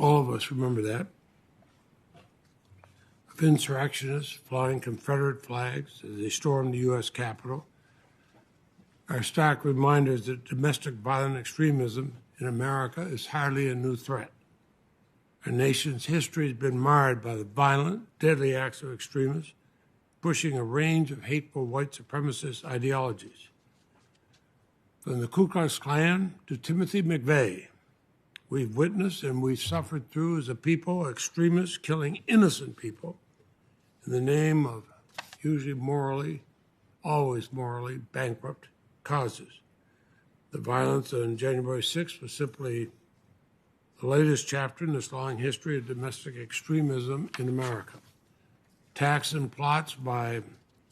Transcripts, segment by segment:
All of us remember that. Of insurrectionists flying Confederate flags as they stormed the U.S. Capitol are stark reminders that domestic violent extremism in America is hardly a new threat. Our nation's history has been marred by the violent, deadly acts of extremists pushing a range of hateful white supremacist ideologies. From the Ku Klux Klan to Timothy McVeigh, we've witnessed and we've suffered through as a people extremists killing innocent people in the name of usually morally, always morally bankrupt causes. The violence on January 6th was simply the latest chapter in this long history of domestic extremism in America. Attacks and plots by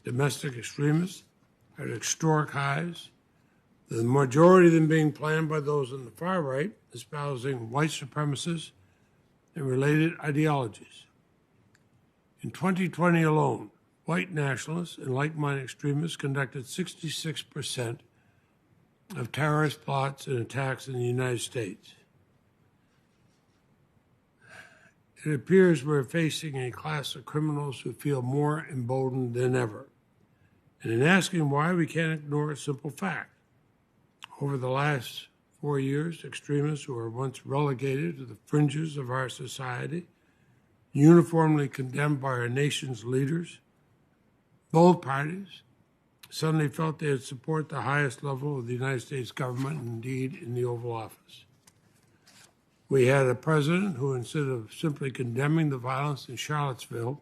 domestic extremists are at historic highs, the majority of them being planned by those on the far right, espousing white supremacists and related ideologies. In 2020 alone, white nationalists and like-minded extremists conducted 66% of terrorist plots and attacks in the United States. It appears we're facing a class of criminals who feel more emboldened than ever. And in asking why, we can't ignore a simple fact. Over the last 4 years, extremists who were once relegated to the fringes of our society, uniformly condemned by our nation's leaders, both parties, suddenly felt they had support the highest level of the United States government, and indeed in the Oval Office. We had a president who, instead of simply condemning the violence in Charlottesville,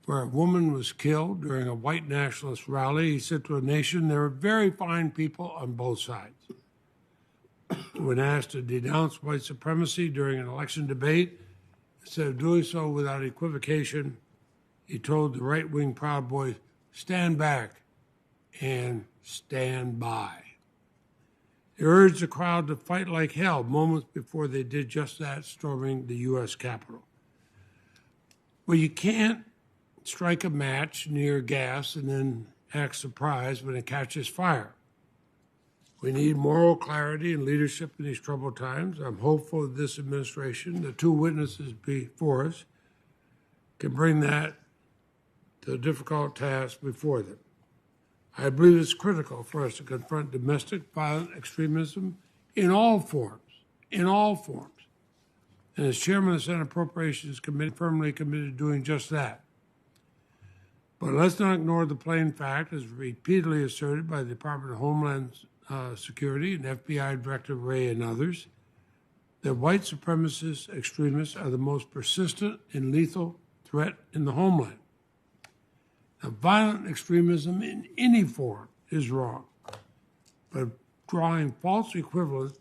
where a woman was killed during a white nationalist rally, he said to a nation, there are very fine people on both sides. When asked to denounce white supremacy during an election debate, instead of doing so without equivocation, he told the right-wing Proud Boys, stand back and stand by. He urged the crowd to fight like hell moments before they did just that, storming the U.S. Capitol. Well, you can't strike a match near gas and then act surprised when it catches fire. We need moral clarity and leadership in these troubled times. I'm hopeful that this administration, the two witnesses before us, can bring that to the difficult task before them. I believe it's critical for us to confront domestic violent extremism in all forms, And as chairman of the Senate Appropriations Committee, firmly committed to doing just that. But let's not ignore the plain fact, as repeatedly asserted by the Department of Homeland Security and FBI Director Wray and others, that white supremacist extremists are the most persistent and lethal threat in the homeland. Now, violent extremism in any form is wrong, but drawing false equivalence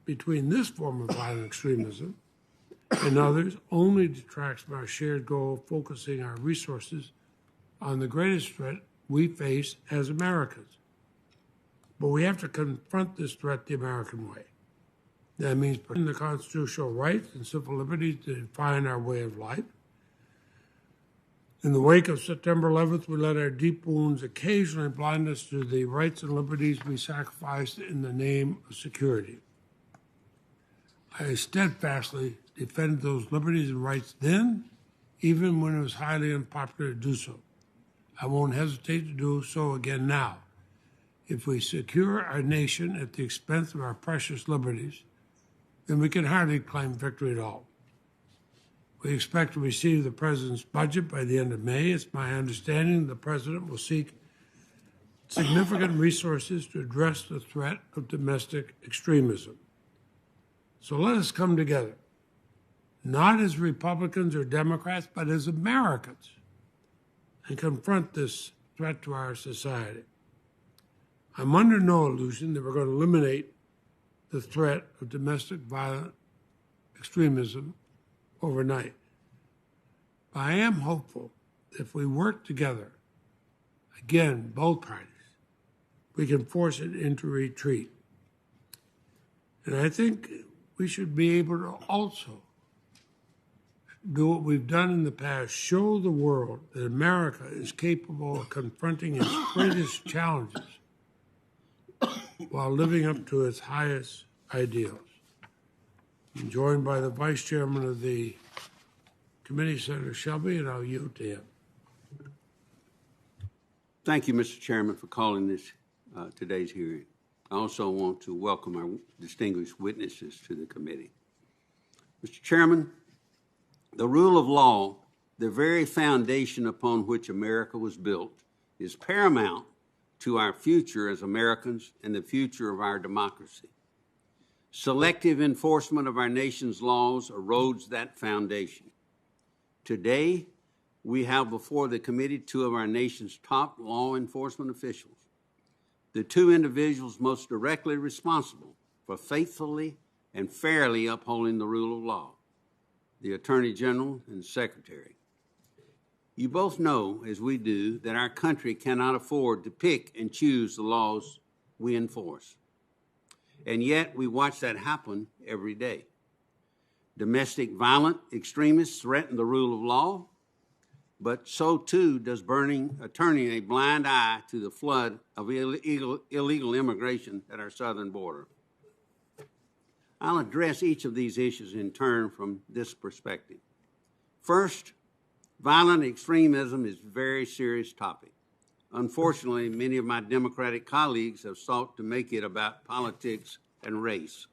between this form of violent extremism and others only detracts from our shared goal of focusing our resources on the greatest threat we face as Americans. But we have to confront this threat the American way. That means protecting the constitutional rights and civil liberties to define our way of life. In the wake of September 11th, we let our deep wounds occasionally blind us to the rights and liberties we sacrificed in the name of security. I steadfastly defended those liberties and rights then, even when it was highly unpopular to do so. I won't hesitate to do so again now. If we secure our nation at the expense of our precious liberties, then we can hardly claim victory at all. We expect to receive the President's budget by the end of May. It's my understanding the President will seek significant resources to address the threat of domestic extremism. So let us come together, not as Republicans or Democrats, but as Americans, and confront this threat to our society. I'm under no illusion that we're going to eliminate the threat of domestic violent extremism overnight. But I am hopeful that if we work together, again, both parties, we can force it into retreat. And I think we should be able to also do what we've done in the past, show the world that America is capable of confronting its greatest challenges while living up to its highest ideals. I'm joined by the Vice Chairman of the Committee, Senator Shelby, and I'll yield to him. Thank you, Mr. Chairman, for calling this today's hearing. I also want to welcome our distinguished witnesses to the committee. Mr. Chairman, the rule of law, the very foundation upon which America was built, is paramount to our future as Americans and the future of our democracy. Selective enforcement of our nation's laws erodes that foundation. Today, we have before the committee two of our nation's top law enforcement officials, the two individuals most directly responsible for faithfully and fairly upholding the rule of law, the Attorney General and Secretary. You both know, as we do, that our country cannot afford to pick and choose the laws we enforce. And yet we watch that happen every day. Domestic violent extremists threaten the rule of law, but so too does turning a blind eye to the flood of illegal immigration at our southern border. I'll address each of these issues in turn from this perspective. First, violent extremism is a very serious topic. Unfortunately, many of my Democratic colleagues have sought to make it about politics and race.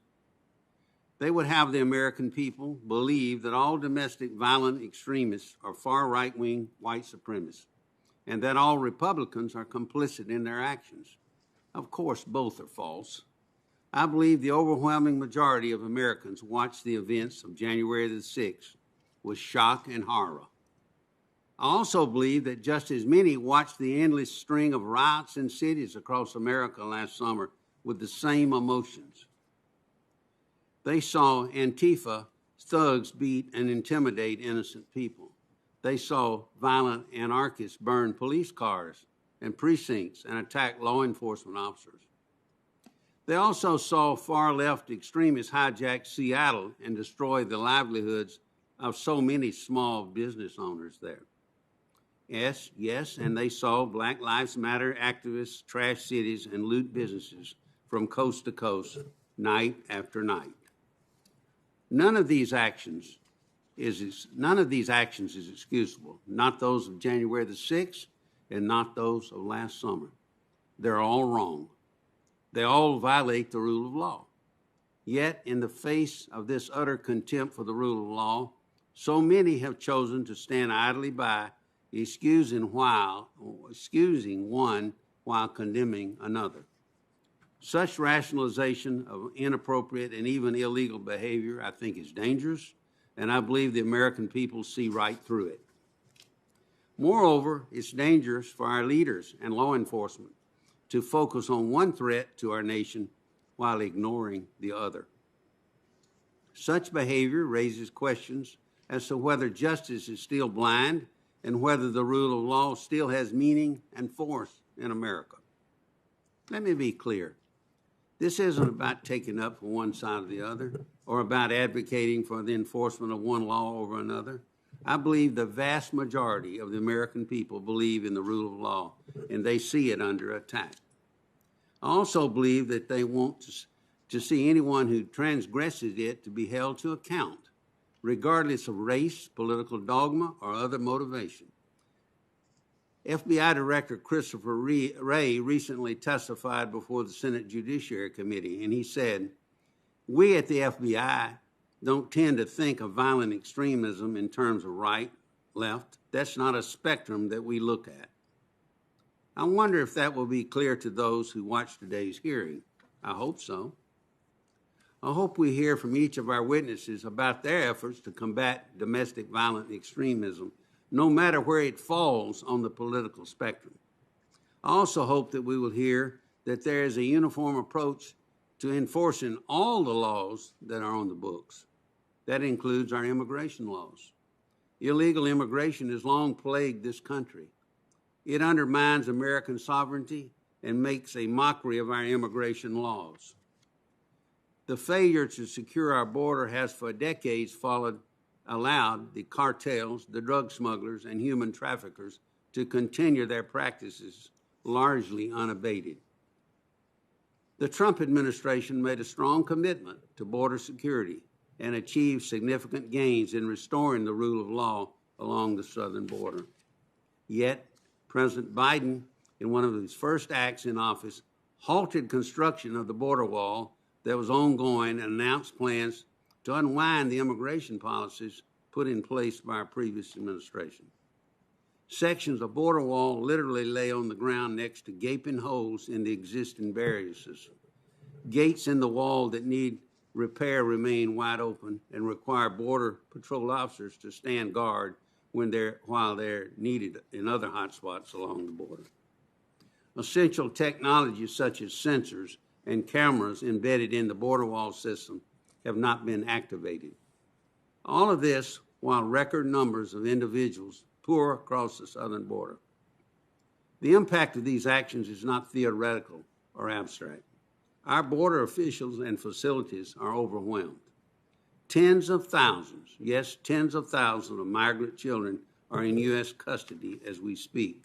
They would have the American people believe that all domestic violent extremists are far right-wing white supremacists and that all Republicans are complicit in their actions. Of course, both are false. I believe the overwhelming majority of Americans watched the events of January the 6th with shock and horror. I also believe that just as many watched the endless string of riots in cities across America last summer with the same emotions. They saw Antifa thugs beat and intimidate innocent people. They saw violent anarchists burn police cars and precincts and attack law enforcement officers. They also saw far-left extremists hijack Seattle and destroy the livelihoods of so many small business owners there. Yes, and they saw Black Lives Matter activists trash cities and loot businesses from coast to coast, night after night. None of these actions is excusable, not those of January the 6th and not those of last summer. They're all wrong. They all violate the rule of law. Yet, in the face of this utter contempt for the rule of law, so many have chosen to stand idly by, excusing one while condemning another. Such rationalization of inappropriate and even illegal behavior, I think, is dangerous, and I believe the American people see right through it. Moreover, it's dangerous for our leaders and law enforcement to focus on one threat to our nation while ignoring the other. Such behavior raises questions as to whether justice is still blind and whether the rule of law still has meaning and force in America. Let me be clear. This isn't about taking up for one side or the other or about advocating for the enforcement of one law over another. I believe the vast majority of the American people believe in the rule of law and they see it under attack. I also believe that they want to see anyone who transgresses it to be held to account, regardless of race, political dogma, or other motivation. FBI Director Christopher Wray recently testified before the Senate Judiciary Committee, and he said, "We at the FBI don't tend to think of violent extremism in terms of right, left. That's not a spectrum that we look at." I wonder if that will be clear to those who watch today's hearing. I hope so. I hope we hear from each of our witnesses about their efforts to combat domestic violent extremism, no matter where it falls on the political spectrum. I also hope that we will hear that there is a uniform approach to enforcing all the laws that are on the books. That includes our immigration laws. Illegal immigration has long plagued this country. It undermines American sovereignty and makes a mockery of our immigration laws. The failure to secure our border has for decades allowed the cartels, the drug smugglers, and human traffickers to continue their practices largely unabated. The Trump administration made a strong commitment to border security and achieved significant gains in restoring the rule of law along the southern border. Yet, President Biden, in one of his first acts in office, halted construction of the border wall that was ongoing and announced plans to unwind the immigration policies put in place by our previous administration. Sections of border wall literally lay on the ground next to gaping holes in the existing barriers. Gates in the wall that need repair remain wide open and require Border Patrol officers to stand guard while they're needed in other hotspots along the border. Essential technologies such as sensors and cameras embedded in the border wall system have not been activated. All of this while record numbers of individuals pour across the southern border. The impact of these actions is not theoretical or abstract. Our border officials and facilities are overwhelmed. Tens of thousands, yes, tens of thousands of migrant children are in U.S. custody as we speak.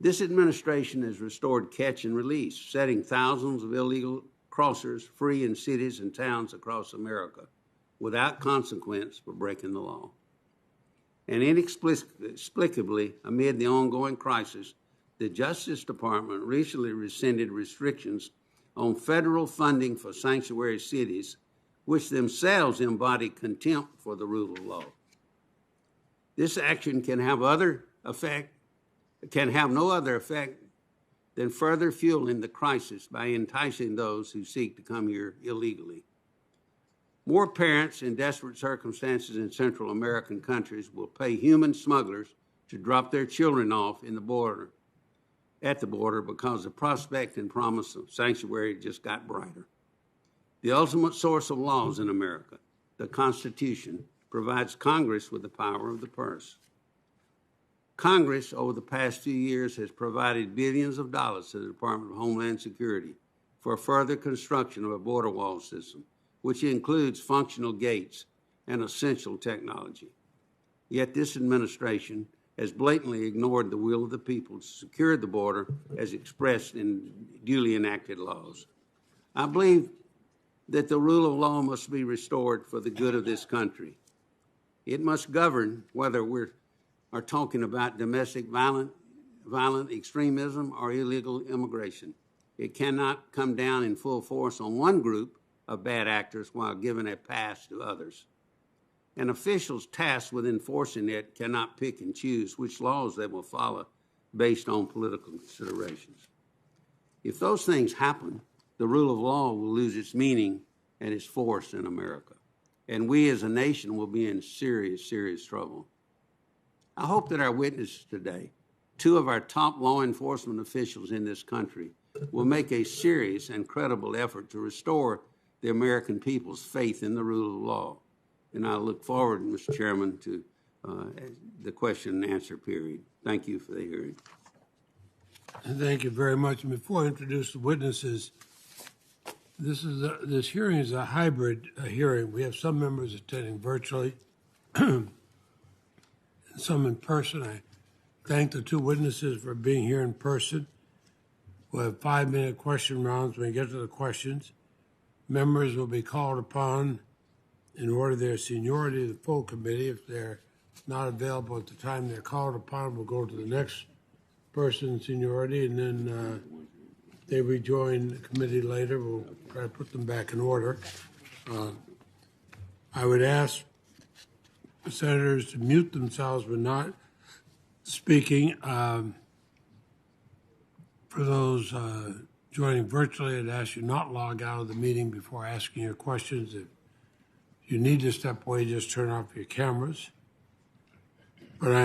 This administration has restored catch and release, setting thousands of illegal crossers free in cities and towns across America without consequence for breaking the law. And inexplicably, amid the ongoing crisis, the Justice Department recently rescinded restrictions on federal funding for sanctuary cities, which themselves embody contempt for the rule of law. This action can have no other effect than further fueling the crisis by enticing those who seek to come here illegally. More parents in desperate circumstances in Central American countries will pay human smugglers to drop their children off at the border because the prospect and promise of sanctuary just got brighter. The ultimate source of laws in America, the Constitution, provides Congress with the power of the purse. Congress, over the past few years, has provided billions of dollars to the Department of Homeland Security for further construction of a border wall system, which includes functional gates and essential technology. Yet this administration has blatantly ignored the will of the people to secure the border as expressed in duly enacted laws. I believe that the rule of law must be restored for the good of this country. It must govern whether we are talking about domestic violent extremism or illegal immigration. It cannot come down in full force on one group of bad actors while giving a pass to others. And officials tasked with enforcing it cannot pick and choose which laws they will follow based on political considerations. If those things happen, the rule of law will lose its meaning and its force in America. And we as a nation will be in serious, serious trouble. I hope that our witnesses today, two of our top law enforcement officials in this country, will make a serious and credible effort to restore the American people's faith in the rule of law. And I look forward, Mr. Chairman, to the question and answer period. Thank you for the hearing. Thank you very much. And before I introduce the witnesses, this hearing is a hybrid hearing. We have some members attending virtually and some in person. I thank the two witnesses for being here in person. We'll have 5-minute question rounds. When we get to the questions, members will be called upon in order of their seniority to the full committee. If they're not available at the time they're called upon, we'll go to the next person in seniority, and then they rejoin the committee later. We'll try to put them back in order. I would ask senators to mute themselves when not speaking. For those joining virtually, I'd ask you not log out of the meeting before asking your questions. If you need to step away, just turn off your cameras. But I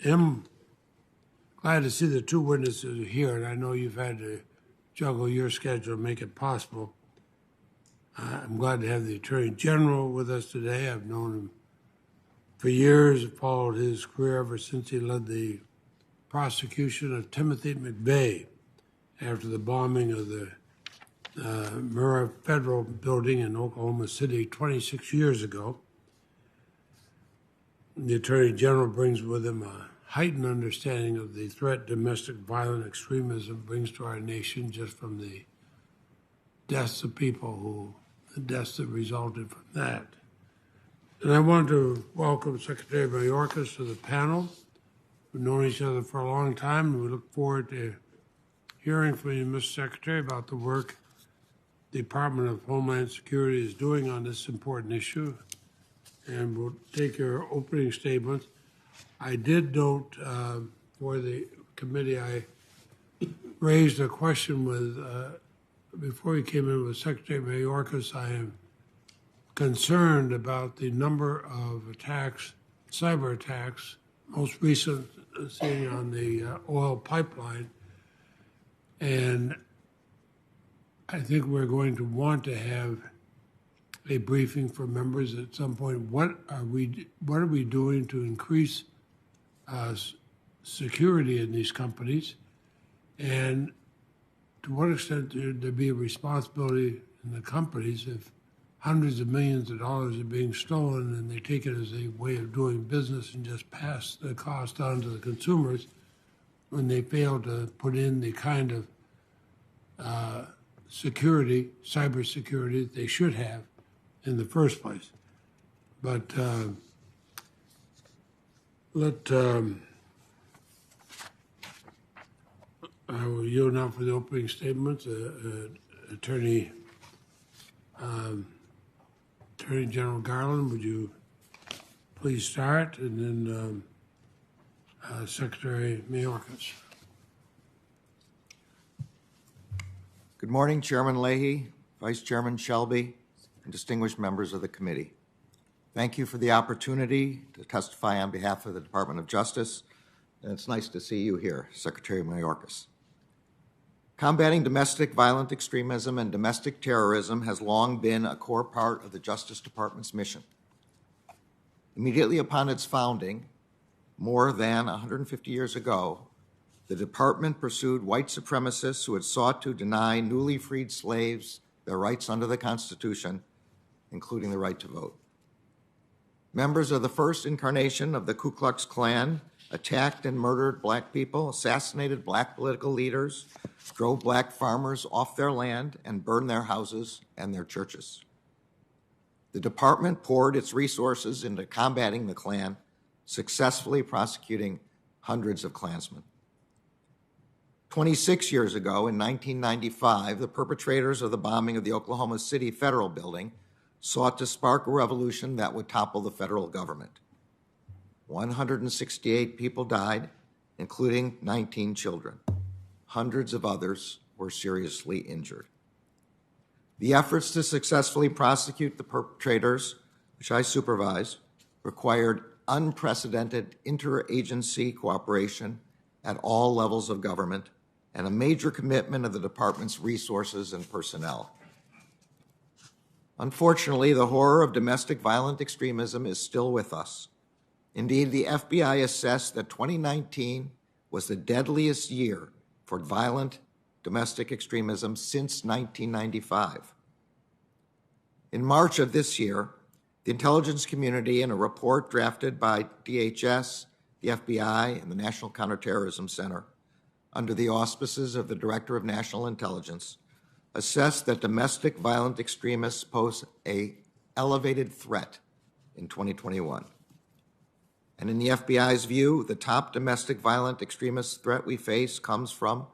am glad to see the two witnesses are here, and I know you've had to juggle your schedule to make it possible. I'm glad to have the Attorney General with us today. I've known him for years, followed his career ever since he led the prosecution of Timothy McVeigh after the bombing of the Merrick Federal Building in Oklahoma City 26 years ago. The Attorney General brings with him a heightened understanding of the threat domestic violent extremism brings to our nation just from the deaths of people who the deaths that resulted from that. And I want to welcome Secretary Mayorkas to the panel. We've known each other for a long time, and we look forward to hearing from you, Mr. Secretary, about the work the Department of Homeland Security is doing on this important issue. And we'll take your opening statements. I did note for the committee, I raised a question with, before he came in with Secretary Mayorkas, I am concerned about the number of attacks, cyber attacks, most recent seen on the oil pipeline. And I think we're going to want to have a briefing for members at some point. What are we doing to increase security in these companies? And to what extent should there be a responsibility in the companies if hundreds of millions of dollars are being stolen and they take it as a way of doing business and just pass the cost on to the consumers when they fail to put in the kind of security, cyber security that they should have in the first place. But I will yield now for the opening statements. Attorney General Garland, would you please start, and then Secretary Mayorkas. Good morning, Chairman Leahy, Vice Chairman Shelby, and distinguished members of the committee. Thank you for the opportunity to testify on behalf of the Department of Justice, and it's nice to see you here, Secretary Mayorkas. Combating domestic violent extremism and domestic terrorism has long been a core part of the Justice Department's mission. Immediately upon its founding, more than 150 years ago, the department pursued white supremacists who had sought to deny newly freed slaves their rights under the Constitution, including the right to vote. Members of the first incarnation of the Ku Klux Klan attacked and murdered black people, assassinated black political leaders, drove black farmers off their land, and burned their houses and their churches. The department poured its resources into combating the Klan, successfully prosecuting hundreds of Klansmen. 26 years ago, in 1995, the perpetrators of the bombing of the Oklahoma City Federal Building sought to spark a revolution that would topple the federal government. 168 people died, including 19 children. Hundreds of others were seriously injured. The efforts to successfully prosecute the perpetrators, which I supervised, required unprecedented interagency cooperation at all levels of government and a major commitment of the department's resources and personnel. Unfortunately, the horror of domestic violent extremism is still with us. Indeed, the FBI assessed that 2019 was the deadliest year for violent domestic extremism since 1995. In March of this year, the intelligence community, in a report drafted by DHS, the FBI, and the National Counterterrorism Center, under the auspices of the Director of National Intelligence, assessed that domestic violent extremists pose an elevated threat in 2021. And in the FBI's view, the top domestic violent extremist threat we face comes from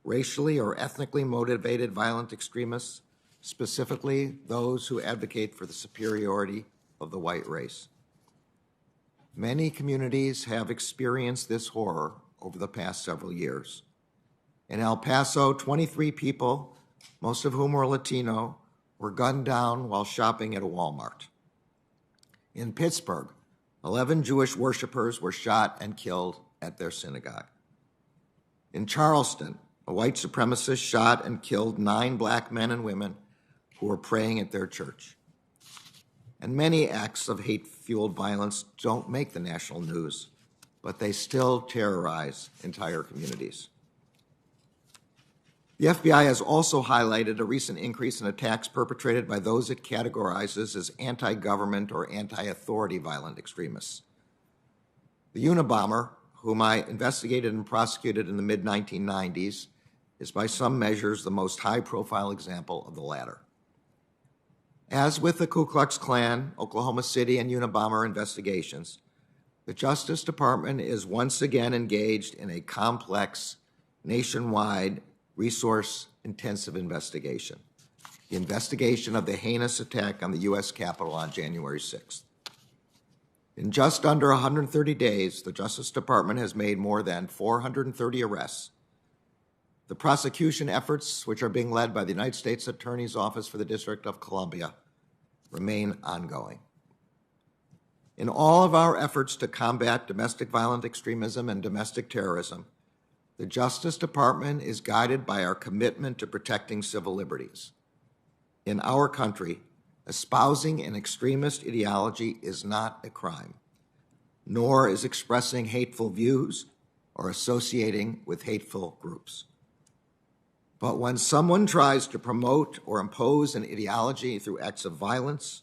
racially or ethnically motivated violent extremists, specifically those who advocate for the superiority of the white race. Many communities have experienced this horror over the past several years. In El Paso, 23 people, most of whom were Latino, were gunned down while shopping at a Walmart. In Pittsburgh, 11 Jewish worshipers were shot and killed at their synagogue. In Charleston, a white supremacist shot and killed 9 black men and women who were praying at their church. And many acts of hate-fueled violence don't make the national news, but they still terrorize entire communities. The FBI has also highlighted a recent increase in attacks perpetrated by those it categorizes as anti-government or anti-authority violent extremists. The Unabomber, whom I investigated and prosecuted in the mid-1990s, is by some measures the most high-profile example of the latter. As with the Ku Klux Klan, Oklahoma City, and Unabomber investigations, the Justice Department is once again engaged in a complex, nationwide, resource-intensive investigation, the investigation of the heinous attack on the U.S. Capitol on January 6th. In just under 130 days, the Justice Department has made more than 430 arrests. The prosecution efforts, which are being led by the United States Attorney's Office for the District of Columbia, remain ongoing. In all of our efforts to combat domestic violent extremism and domestic terrorism, the Justice Department is guided by our commitment to protecting civil liberties. In our country, espousing an extremist ideology is not a crime, nor is expressing hateful views or associating with hateful groups. But when someone tries to promote or impose an ideology through acts of violence,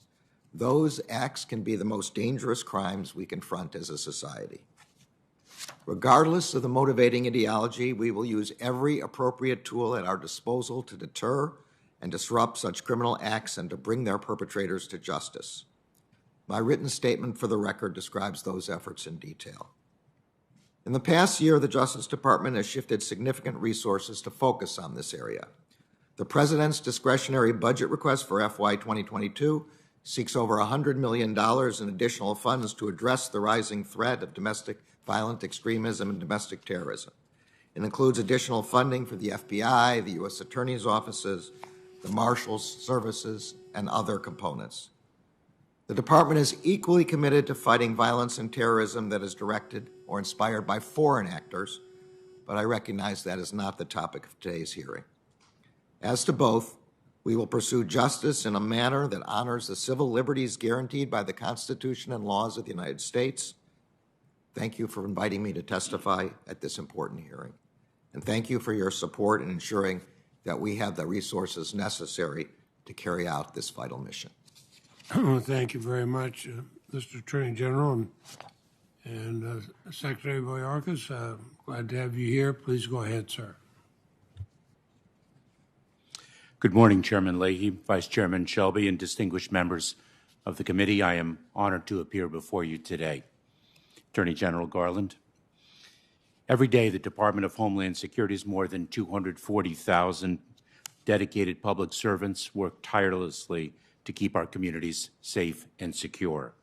those acts can be the most dangerous crimes we confront as a society. Regardless of the motivating ideology, we will use every appropriate tool at our disposal to deter and disrupt such criminal acts and to bring their perpetrators to justice. My written statement for the record describes those efforts in detail. In the past year, the Justice Department has shifted significant resources to focus on this area. The President's discretionary budget request for FY 2022 seeks over $100 million in additional funds to address the rising threat of domestic violent extremism and domestic terrorism. It includes additional funding for the FBI, the U.S. Attorney's offices, the Marshals Services, and other components. The Department is equally committed to fighting violence and terrorism that is directed or inspired by foreign actors, but I recognize that is not the topic of today's hearing. As to both, we will pursue justice in a manner that honors the civil liberties guaranteed by the Constitution and laws of the United States. Thank you for inviting me to testify at this important hearing. And thank you for your support in ensuring that we have the resources necessary to carry out this vital mission. Thank you very much, Mr. Attorney General and Secretary Mayorkas. Glad to have you here. Please go ahead, sir. Good morning, Chairman Leahy, Vice Chairman Shelby, and distinguished members of the committee. I am honored to appear before you today. Attorney General Garland. Every day, the Department of Homeland Security's more than 240,000 dedicated public servants work tirelessly to keep our communities safe and secure.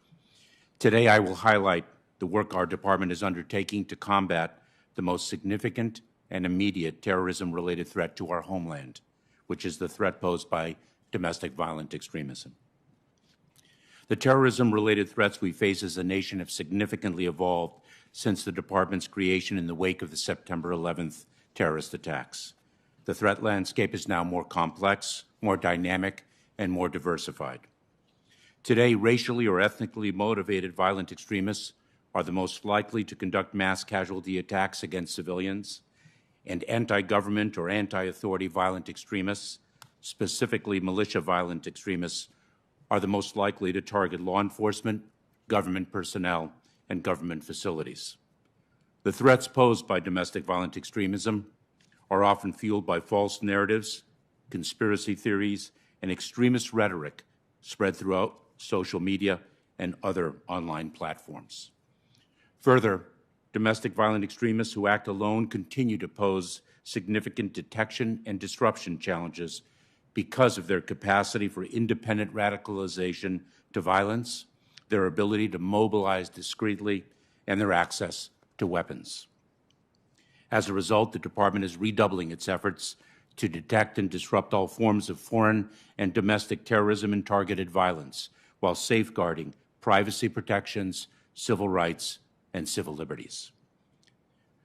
Today, I will highlight the work our department is undertaking to combat the most significant and immediate terrorism-related threat to our homeland, which is the threat posed by domestic violent extremism. The terrorism-related threats we face as a nation have significantly evolved since the department's creation in the wake of the September 11th terrorist attacks. The threat landscape is now more complex, more dynamic, and more diversified. Today, racially or ethnically motivated violent extremists are the most likely to conduct mass casualty attacks against civilians, and anti-government or anti-authority violent extremists, specifically militia violent extremists, are the most likely to target law enforcement, government personnel, and government facilities. The threats posed by domestic violent extremism are often fueled by false narratives, conspiracy theories, and extremist rhetoric spread throughout social media and other online platforms. Further, domestic violent extremists who act alone continue to pose significant detection and disruption challenges because of their capacity for independent radicalization to violence, their ability to mobilize discreetly, and their access to weapons. As a result, the Department is redoubling its efforts to detect and disrupt all forms of foreign and domestic terrorism and targeted violence, while safeguarding privacy protections, civil rights, and civil liberties.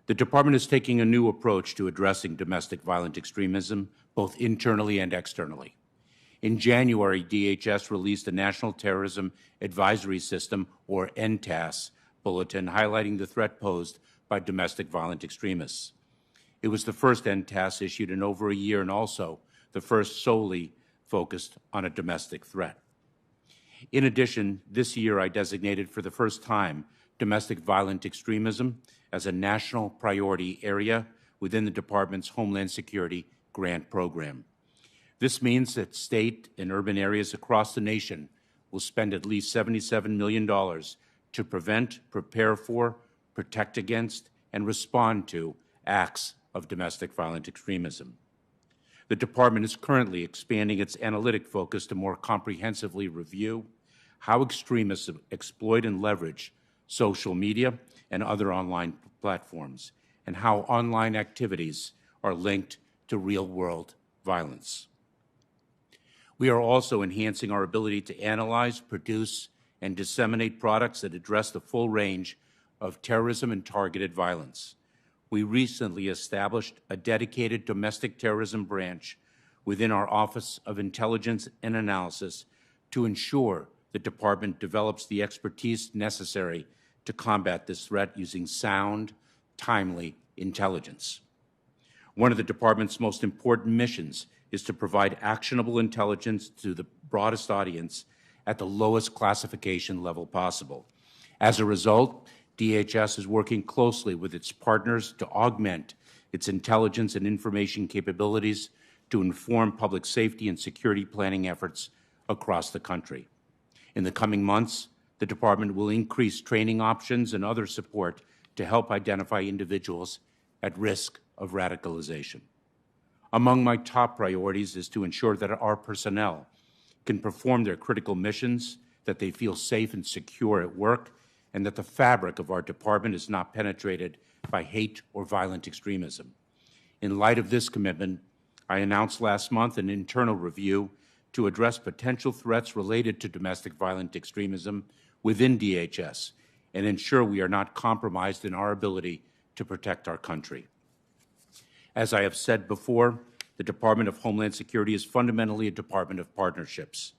The Department is taking a new approach to addressing domestic violent extremism, both internally and externally. In January, DHS released a National Terrorism Advisory System, or NTAS, bulletin highlighting the threat posed by domestic violent extremists. It was the first NTAS issued in over a year and also the first solely focused on a domestic threat. In addition, this year I designated for the first time domestic violent extremism as a national priority area within the Department's Homeland Security Grant Program. This means that state and urban areas across the nation will spend at least $77 million to prevent, prepare for, protect against, and respond to acts of domestic violent extremism. The Department is currently expanding its analytic focus to more comprehensively review how extremists exploit and leverage social media and other online platforms, and how online activities are linked to real-world violence. We are also enhancing our ability to analyze, produce, and disseminate products that address the full range of terrorism and targeted violence. We recently established a dedicated domestic terrorism branch within our Office of Intelligence and Analysis to ensure the Department develops the expertise necessary to combat this threat using sound, timely intelligence. One of the Department's most important missions is to provide actionable intelligence to the broadest audience at the lowest classification level possible. As a result, DHS is working closely with its partners to augment its intelligence and information capabilities to inform public safety and security planning efforts across the country. In the coming months, the Department will increase training options and other support to help identify individuals at risk of radicalization. Among my top priorities is to ensure that our personnel can perform their critical missions, that they feel safe and secure at work, and that the fabric of our department is not penetrated by hate or violent extremism. In light of this commitment, I announced last month an internal review to address potential threats related to domestic violent extremism within DHS and ensure we are not compromised in our ability to protect our country. As I have said before, the Department of Homeland Security is fundamentally a department of partnerships.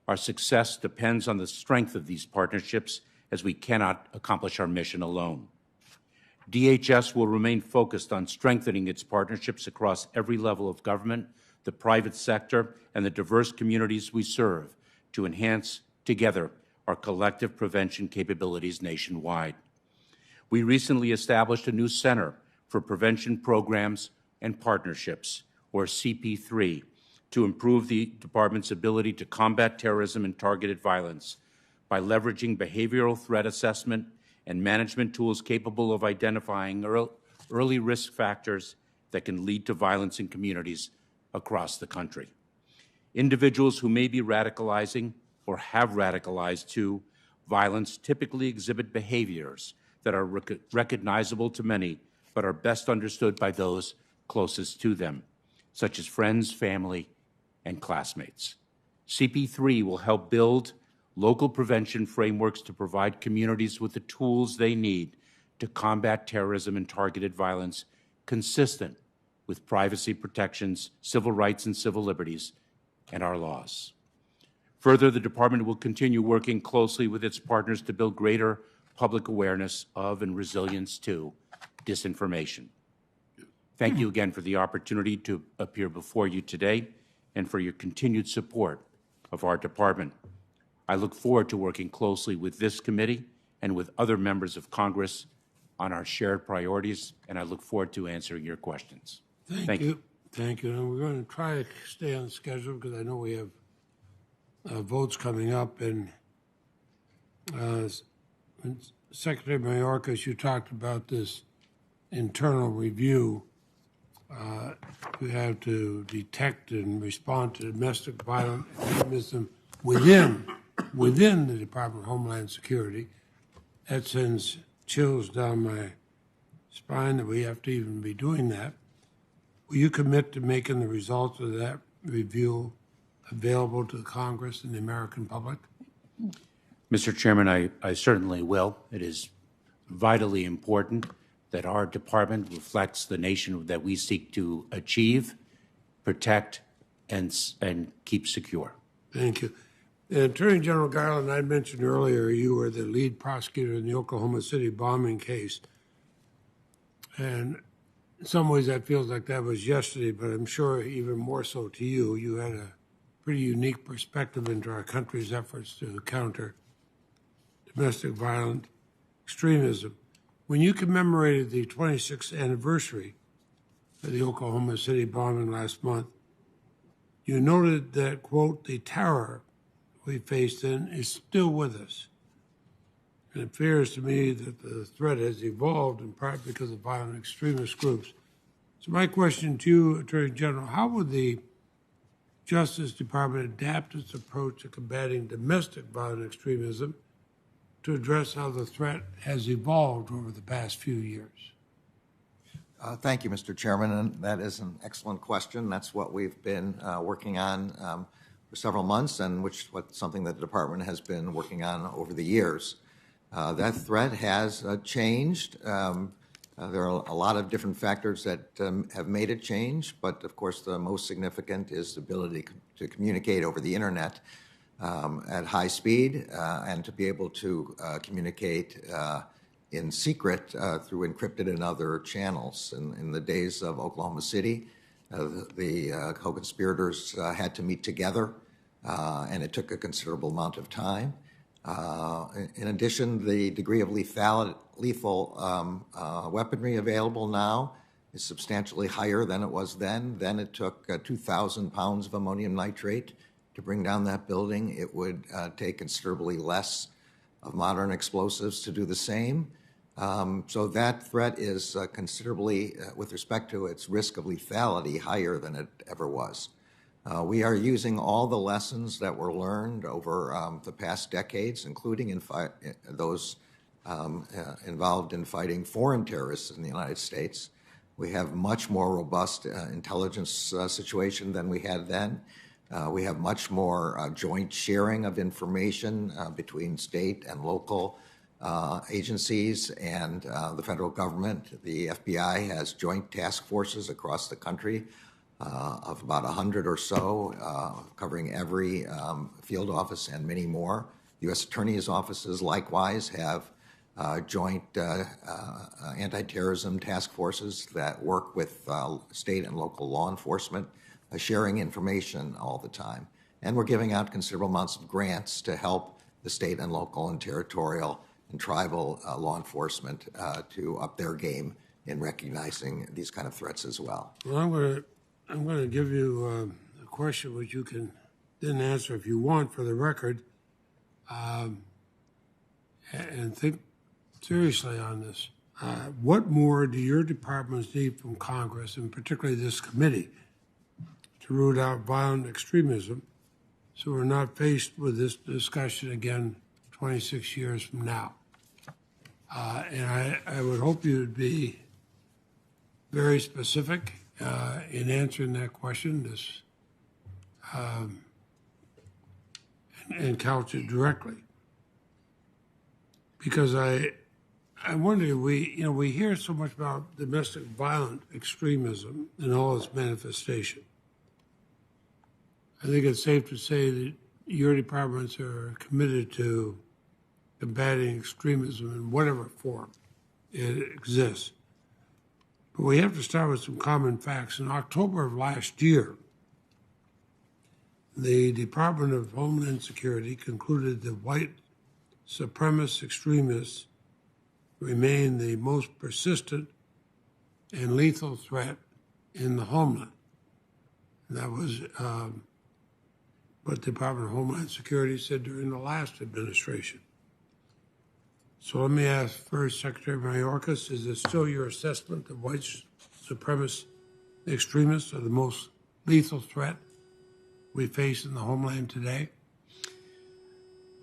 Our success depends on the strength of these partnerships, as we cannot accomplish our mission alone. DHS will remain focused on strengthening its partnerships across every level of government, the private sector, and the diverse communities we serve to enhance together our collective prevention capabilities nationwide. We recently established a new Center for Prevention Programs and Partnerships, or CP3, to improve the Department's ability to combat terrorism and targeted violence by leveraging behavioral threat assessment and management tools capable of identifying early risk factors that can lead to violence in communities across the country. Individuals who may be radicalizing or have radicalized to violence typically exhibit behaviors that are recognizable to many but are best understood by those closest to them, such as friends, family, and classmates. CP3 will help build local prevention frameworks to provide communities with the tools they need to combat terrorism and targeted violence consistent with privacy protections, civil rights and civil liberties, and our laws. Further, the Department will continue working closely with its partners to build greater public awareness of and resilience to disinformation. Thank you again for the opportunity to appear before you today and for your continued support of our department. I look forward to working closely with this committee and with other members of Congress on our shared priorities, and I look forward to answering your questions. Thank you. Thank you. And we're going to try to stay on schedule because I know we have votes coming up. And Secretary Mayorkas, you talked about this internal review. You have to detect and respond to domestic violent extremism within the Department of Homeland Security. That sends chills down my spine that we have to even be doing that. Will you commit to making the results of that review available to the Congress and the American public? Mr. Chairman, I certainly will. It is vitally important that our department reflects the nation that we seek to achieve, protect, and keep secure. Thank you. Attorney General Garland, I mentioned earlier you were the lead prosecutor in the Oklahoma City bombing case. And in some ways that feels like that was yesterday, but I'm sure even more so to you. You had a pretty unique perspective into our country's efforts to counter domestic violent extremism. When you commemorated the 26th anniversary of the Oklahoma City bombing last month, You noted that, quote, the terror we face then is still with us. And it appears to me that the threat has evolved in part because of violent extremist groups. So my question to you, Attorney General, how would the Justice Department adapt its approach to combating domestic violent extremism to address how the threat has evolved over the past few years? Thank you, Mr. Chairman, and that is an excellent question. That's what we've been working on for several months, and something that the department has been working on over the years. That threat has changed. There are a lot of different factors that have made it change, but of course the most significant is the ability to communicate over the internet at high speed and to be able to communicate in secret through encrypted and other channels. In the days of Oklahoma City, the co-conspirators had to meet together, and it took a considerable amount of time. In addition, the degree of lethal weaponry available now is substantially higher than it was then. Then it took 2,000 pounds of ammonium nitrate to bring down that building. It would take considerably less of modern explosives to do the same. So that threat is considerably, with respect to its risk of lethality, higher than it ever was. We are using all the lessons that were learned over the past decades, including those involved in fighting foreign terrorists in the United States. We have much more robust intelligence situation than we had then. We have much more joint sharing of information between state and local agencies and the federal government. The FBI has joint task forces across the country of about 100 or so, covering every field office and many more. U.S. attorneys' offices likewise have joint anti-terrorism task forces that work with state and local law enforcement, sharing information all the time. And we're giving out considerable amounts of grants to help the state and local and territorial and tribal law enforcement to up their game in recognizing these kind of threats as well. Well, I'm going to give you a question which you can then answer if you want for the record, and think seriously on this. What more do your departments need from Congress, and particularly this committee, to root out violent extremism so we're not faced with this discussion again 26 years from now? And I would hope you would be very specific in answering that question, and couch it directly. Because I wonder, we hear so much about domestic violent extremism and all its manifestation. I think it's safe to say that your departments are committed to combating extremism in whatever form it exists. But we have to start with some common facts. In October of last year, the Department of Homeland Security concluded that white supremacist extremists remain the most persistent and lethal threat in the homeland. And that was what the Department of Homeland Security said during the last administration. So let me ask first, Secretary Mayorkas, is it still your assessment that white supremacist extremists are the most lethal threat we face in the homeland today?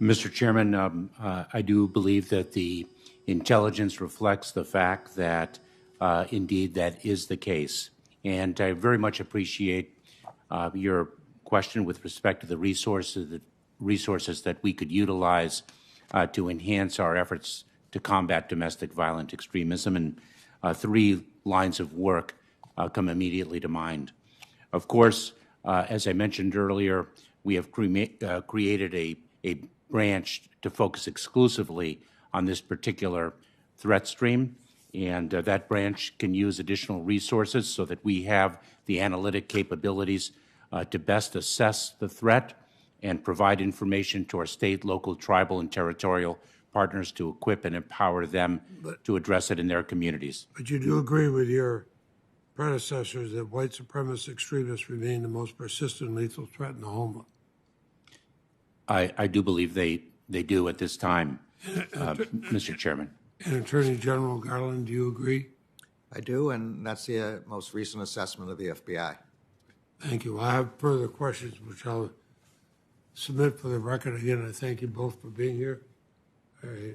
Mr. Chairman, I do believe that the intelligence reflects the fact that indeed that is the case. And I very much appreciate your question with respect to the resources that we could utilize to enhance our efforts to combat domestic violent extremism. And three lines of work come immediately to mind. Of course, as I mentioned earlier, we have created a branch to focus exclusively on this particular threat stream, and that branch can use additional resources so that we have the analytic capabilities to best assess the threat and provide information to our state, local, tribal, and territorial partners to equip and empower them to address it in their communities. But you do agree with your predecessors that white supremacist extremists remain the most persistent lethal threat in the homeland? I do believe they do at this time, Mr. Chairman. And Attorney General Garland, do you agree? I do, and that's the most recent assessment of the FBI. Thank you. I have further questions, which I'll submit for the record. Again, I thank you both for being here. I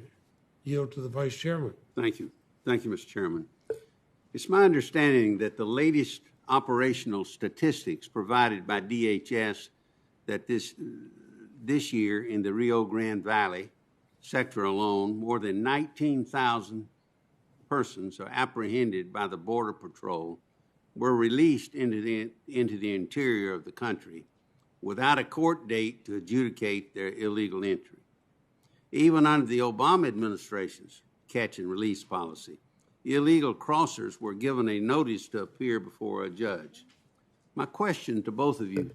yield to the Vice Chairman. Thank you. Thank you, Mr. Chairman. It's my understanding that the latest operational statistics provided by DHS that this year in the Rio Grande Valley sector alone, more than 19,000 persons are apprehended by the Border Patrol were released into the interior of the country without a court date to adjudicate their illegal entry. Even under the Obama administration's catch and release policy, illegal crossers were given a notice to appear before a judge. My question to both of you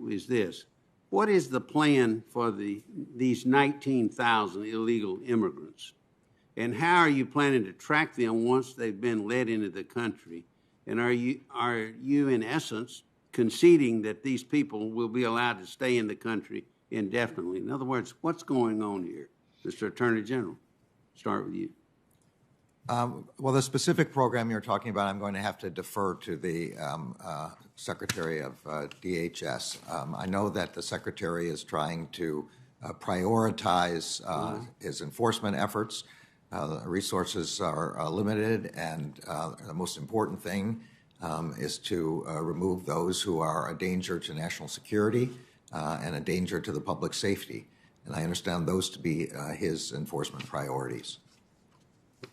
is this. What is the plan for these 19,000 illegal immigrants? And how are you planning to track them once they've been led into the country? And are you in essence conceding that these people will be allowed to stay in the country indefinitely? In other words, what's going on here? Mr. Attorney General, start with you. Well, the specific program you're talking about, I'm going to have to defer to the Secretary of DHS. I know that the Secretary is trying to prioritize his enforcement efforts. Resources are limited, and the most important thing is to remove those who are a danger to national security and a danger to the public safety. And I understand those to be his enforcement priorities.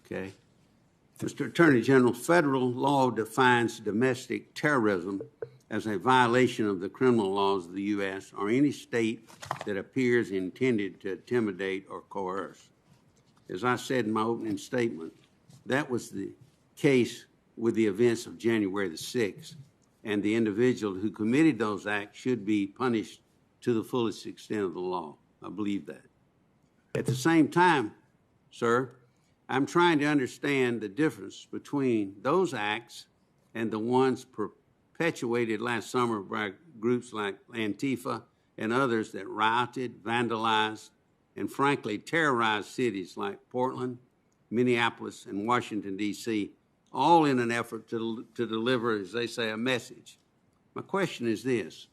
Okay. Mr. Attorney General, federal law defines domestic terrorism as a violation of the criminal laws of the U.S. or any state that appears intended to intimidate or coerce. As I said in my opening statement, that was the case with the events of January the 6th, and the individual who committed those acts should be punished to the fullest extent of the law. I believe that. At the same time, sir, I'm trying to understand the difference between those acts and the ones perpetuated last summer by groups like Antifa and others that rioted, vandalized, and frankly terrorized cities like Portland, Minneapolis, and Washington, D.C., all in an effort to deliver, as they say, a message. My question is this.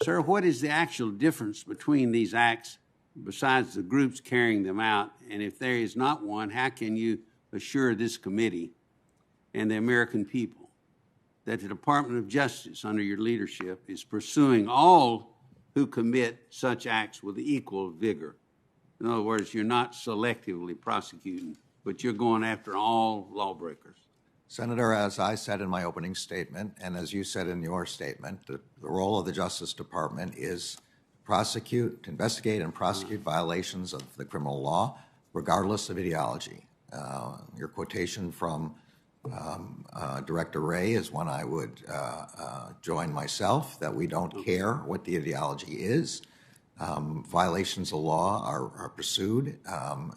Sir, what is the actual difference between these acts besides the groups carrying them out? And if there is not one, how can you assure this committee and the American people that the Department of Justice, under your leadership, is pursuing all who commit such acts with equal vigor? In other words, you're not selectively prosecuting, but you're going after all lawbreakers. Senator, as I said in my opening statement, and as you said in your statement, the role of the Justice Department is prosecute, investigate, and prosecute violations of the criminal law, regardless of ideology. Your quotation from Director Wray is one I would join myself, that we don't care what the ideology is. Violations of law are pursued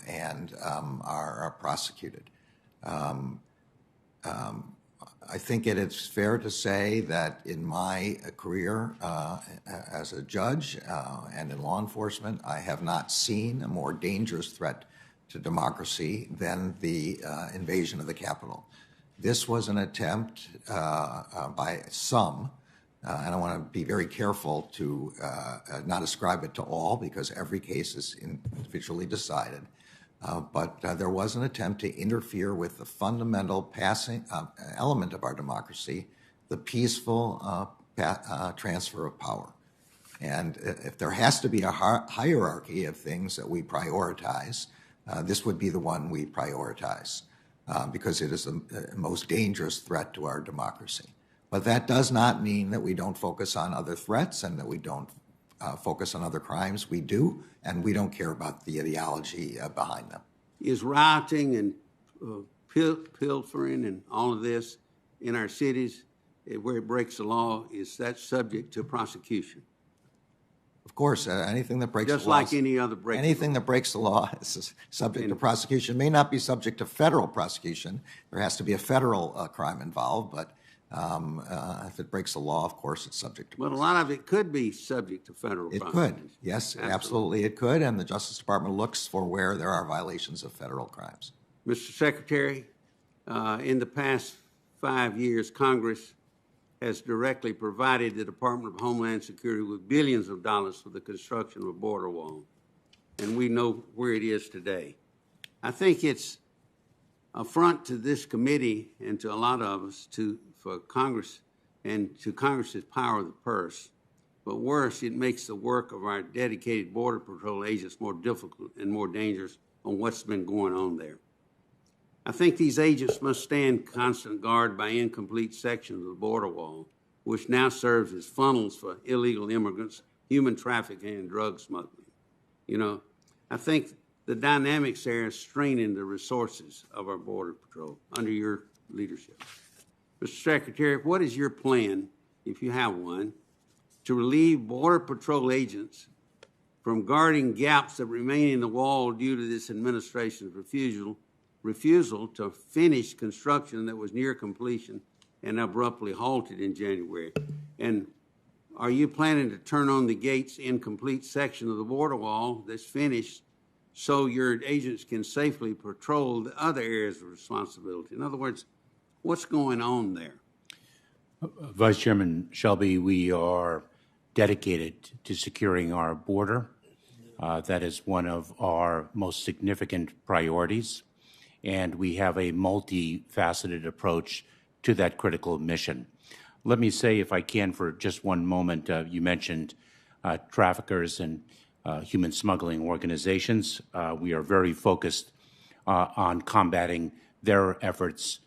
and are prosecuted. I think it is fair to say that in my career as a judge and in law enforcement, I have not seen a more dangerous threat to democracy than the invasion of the Capitol. This was an attempt by some, and I want to be very careful to not ascribe it to all because every case is individually decided. But there was an attempt to interfere with the fundamental element of our democracy, the peaceful transfer of power. And if there has to be a hierarchy of things that we prioritize, this would be the one we prioritize because it is the most dangerous threat to our democracy. But that does not mean that we don't focus on other threats and that we don't focus on other crimes. We do, and we don't care about the ideology behind them. Is rioting and pilfering and all of this in our cities, where it breaks the law, is that subject to prosecution? Of course, anything that breaks Just the law. like any other break. Anything that breaks the law is subject to prosecution. May not be subject to federal prosecution. There has to be a federal crime involved, but if it breaks the law, of course, it's subject to But a lot of it could be subject to federal It prosecution. could. Yes, absolutely it could, and the Justice Department looks for where there are violations of federal crimes. Mr. Secretary, in the past 5 years, Congress has directly provided the Department of Homeland Security with billions of dollars for the construction of a border wall, and we know where it is today. I think it's affront to this committee and to a lot of us for Congress and to Congress's power of the purse. But worse, it makes the work of our dedicated Border Patrol agents more difficult and more dangerous on what's been going on there. I think these agents must stand constant guard by incomplete sections of the border wall, which now serves as funnels for illegal immigrants, human trafficking, and drug smuggling. You know, I think the dynamics there are straining the resources of our Border Patrol under your leadership. Mr. Secretary, what is your plan, if you have one, to relieve Border Patrol agents from guarding gaps that remain in the wall due to this administration's refusal to finish construction that was near completion and abruptly halted in January? And are you planning to turn on the gates incomplete section of the border wall that's finished so your agents can safely patrol the other areas of responsibility? In other words, what's going on there? Vice Chairman Shelby, we are dedicated to securing our border. That is one of our most significant priorities, and we have a multifaceted approach to that critical mission. Let me say, if I can, for just one moment, you mentioned traffickers and human smuggling organizations. We are very focused on combating their efforts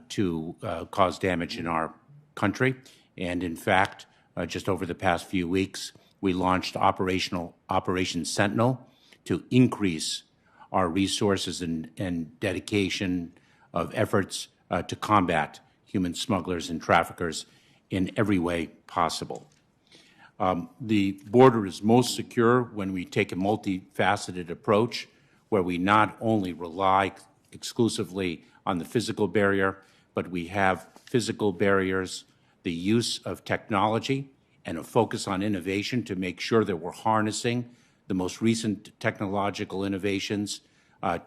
to cause damage in our country. And in fact, just over the past few weeks, we launched Operation Sentinel to increase our resources and dedication of efforts to combat human smugglers and traffickers in every way possible. The border is most secure when we take a multifaceted approach where we not only rely exclusively on the physical barrier, but we have physical barriers, the use of technology, and a focus on innovation to make sure that we're harnessing the most recent technological innovations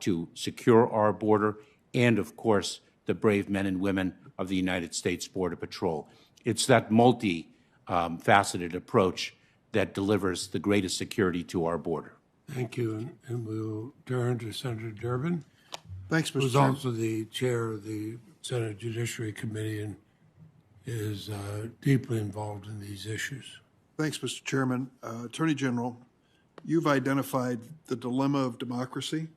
to secure our border and, of course, the brave men and women of the United States Border Patrol. It's that multi-faceted approach that delivers the greatest security to our border. Thank you. And we'll turn to Senator Durbin, Thanks, Mr. who's Chairman. also the chair of the Senate Judiciary Committee and is deeply involved in these issues. Thanks, Mr. Chairman. Attorney General, you've identified the dilemma of democracy,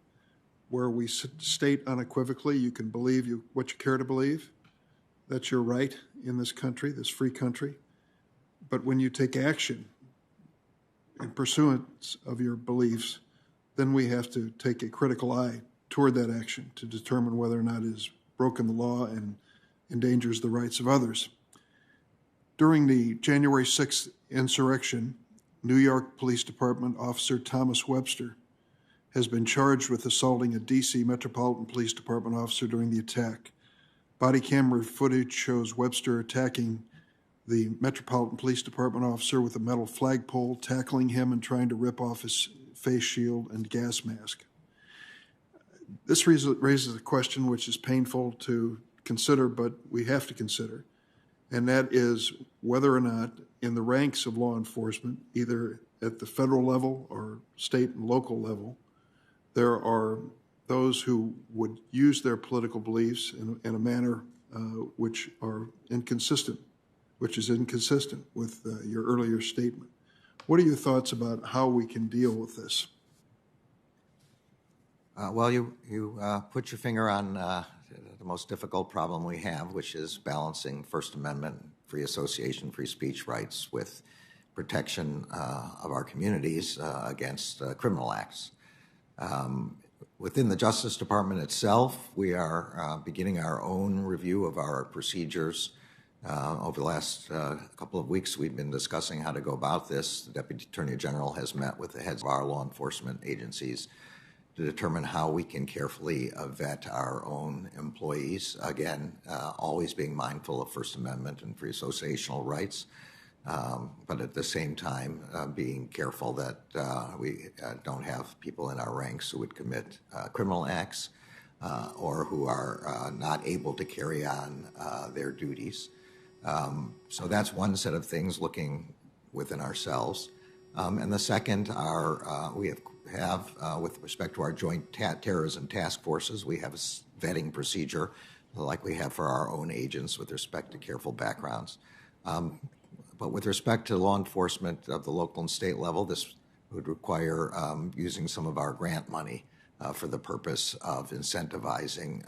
where we state unequivocally you can believe what you care to believe. That's your right in this country, this free country. But when you take action in pursuance of your beliefs, then we have to take a critical eye toward that action to determine whether or not it has broken the law and endangers the rights of others. During the January 6th insurrection, New York Police Department Officer Thomas Webster has been charged with assaulting a D.C. Metropolitan Police Department officer during the attack. Body camera footage shows Webster attacking the Metropolitan Police Department officer with a metal flagpole, tackling him and trying to rip off his face shield and gas mask. This raises a question which is painful to consider, but we have to consider, and that is whether or not in the ranks of law enforcement, either at the federal level or state and local level, there are those who would use their political beliefs in a manner which is inconsistent with your earlier statement. What are your thoughts about how we can deal with this? Well, you put your finger on the most difficult problem we have, which is balancing First Amendment, free association, free speech rights with protection of our communities against criminal acts. Within the Justice Department itself, we are beginning our own review of our procedures Over the last couple of weeks, we've been discussing how to go about this. The Deputy Attorney General has met with the heads of our law enforcement agencies to determine how we can carefully vet our own employees. Again, always being mindful of First Amendment and free associational rights, but at the same time being careful that we don't have people in our ranks who would commit criminal acts or who are not able to carry on their duties. So that's one set of things, looking within ourselves. And the second are we have with respect to our joint terrorism task forces, we have a vetting procedure like we have for our own agents with respect to careful backgrounds. But with respect to law enforcement of the local and state level, this would require using some of our grant money for the purpose of incentivizing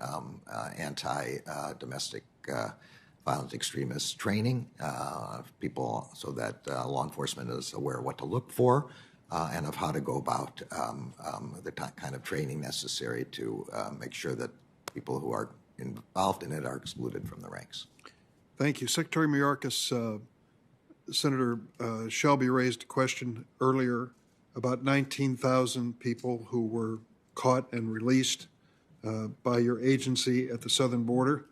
anti-domestic violent extremist training, people, so that law enforcement is aware what to look for and of how to go about the kind of training necessary to make sure that people who are involved in it are excluded from the ranks. Thank you. Secretary Mayorkas, Senator Shelby raised a question earlier about 19,000 people who were caught and released by your agency at the southern border.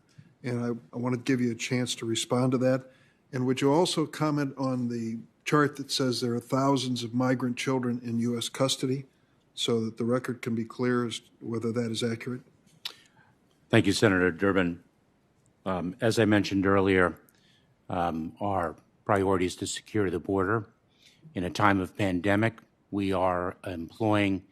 And I want to give you a chance to respond to that. And would you also comment on the chart that says there are thousands of migrant children in U.S. custody, so that the record can be clear as to whether that is accurate? Thank you, Senator Durbin. As I mentioned earlier, our priority is to secure the border. In a time of pandemic, we are employing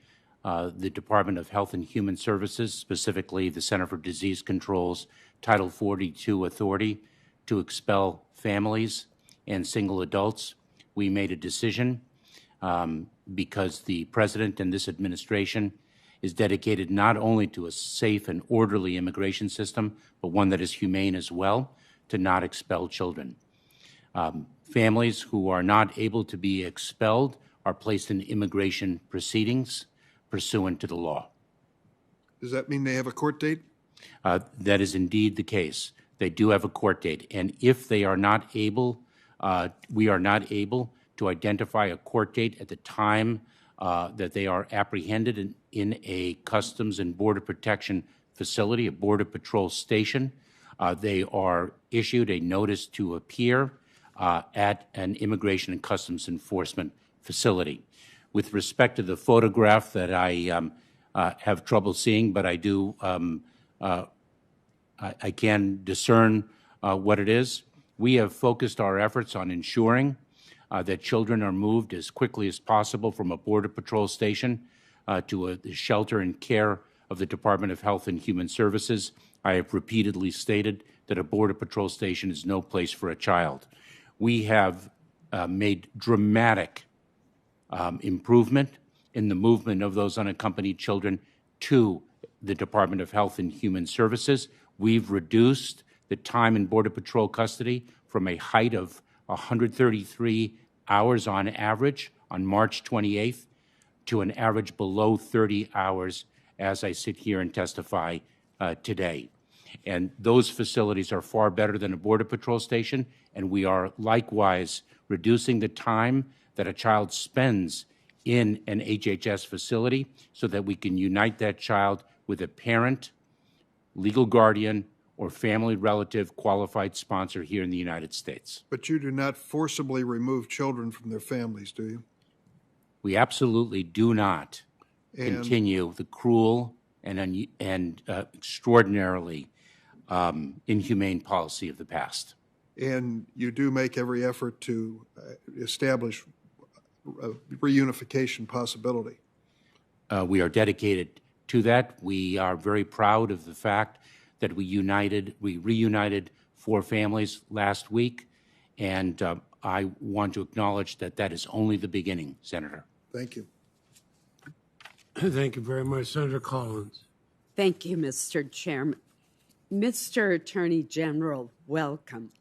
the Department of Health and Human Services, specifically the Center for Disease Control's Title 42 authority to expel families and single adults. We made a decision because the President and this administration is dedicated not only to a safe and orderly immigration system, but one that is humane as well, to not expel children. Families who are not able to be expelled are placed in immigration proceedings pursuant to the law. Does that mean they have a court date? That is indeed the case. They do have a court date, and if they are not able, we are not able to identify a court date at the time that they are apprehended in a Customs and Border Protection facility, a Border Patrol station. They are issued a notice to appear at an Immigration and Customs Enforcement facility. With respect to the photograph that I have trouble seeing, but I do, I can discern what it is. We have focused our efforts on ensuring that children are moved as quickly as possible from a Border Patrol station to the shelter and care of the Department of Health and Human Services. I have repeatedly stated that a Border Patrol station is no place for a child. We have made dramatic improvement in the movement of those unaccompanied children to the Department of Health and Human Services. We've reduced the time in Border Patrol custody from a height of 133 hours on average on March 28th to an average below 30 hours as I sit here and testify today. And those facilities are far better than a Border Patrol station, and we are likewise reducing the time that a child spends in an HHS facility so that we can unite that child with a parent, legal guardian, or family relative qualified sponsor here in the United States. But you do not forcibly remove children from their families, do you? We absolutely do not continue the cruel and extraordinarily inhumane policy of the past. And you do make every effort to establish a reunification possibility. We are dedicated to that. We are very proud of the fact that we reunited 4 families last week, and I want to acknowledge that that is only the beginning, Senator. Thank you. Thank you very much, Senator Collins. Thank you, Mr. Chairman. Mr. Attorney General, welcome.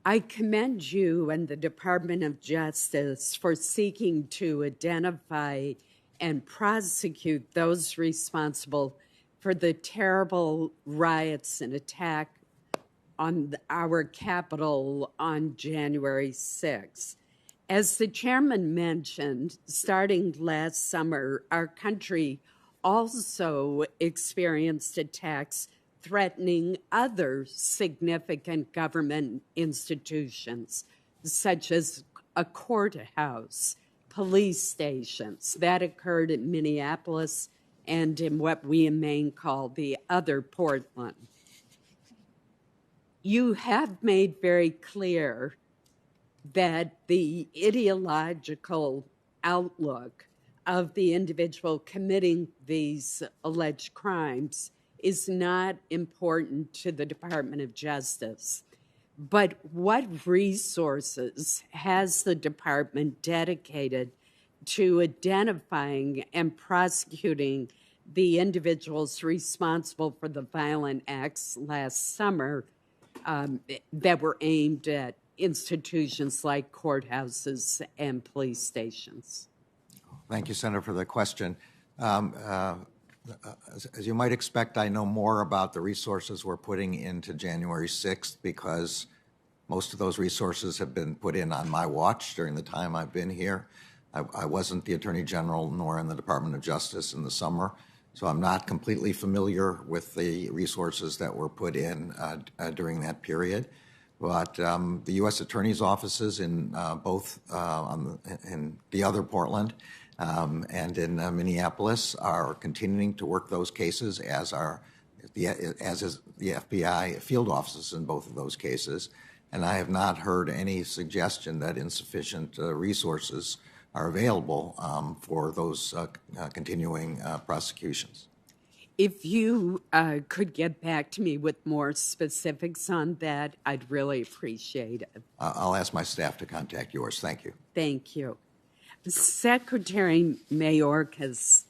I commend you and the Department of Justice for seeking to identify and prosecute those responsible for the terrible riots and attack on our Capitol on January 6th. As the chairman mentioned, starting last summer, our country also experienced attacks threatening other significant government institutions, such as a courthouse, police stations. That occurred in Minneapolis and in what we in Maine call the other Portland. You have made very clear that the ideological outlook of the individual committing these alleged crimes is not important to the Department of Justice. But what resources has the department dedicated to identifying and prosecuting the individuals responsible for the violent acts last summer that were aimed at institutions like courthouses and police stations? Thank you, Senator, for the question. As you might expect, I know more about the resources we're putting into January 6th because most of those resources have been put in on my watch during the time I've been here. I wasn't the Attorney General nor in the Department of Justice in the summer, so I'm not completely familiar with the resources that were put in during that period. But the U.S. Attorney's offices in both in the other Portland and in Minneapolis are continuing to work those cases, as is the FBI field offices in both of those cases. And I have not heard any suggestion that insufficient resources are available for those continuing prosecutions. If you could get back to me with more specifics on that, I'd really appreciate it. I'll ask my staff to contact yours. Thank you. Thank you. Secretary Mayorkas,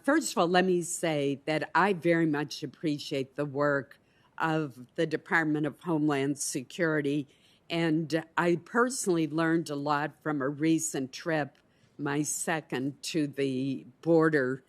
first of all, let me say that I very much appreciate the work of the Department of Homeland Security, and I personally learned a lot from a recent trip, my second, to the border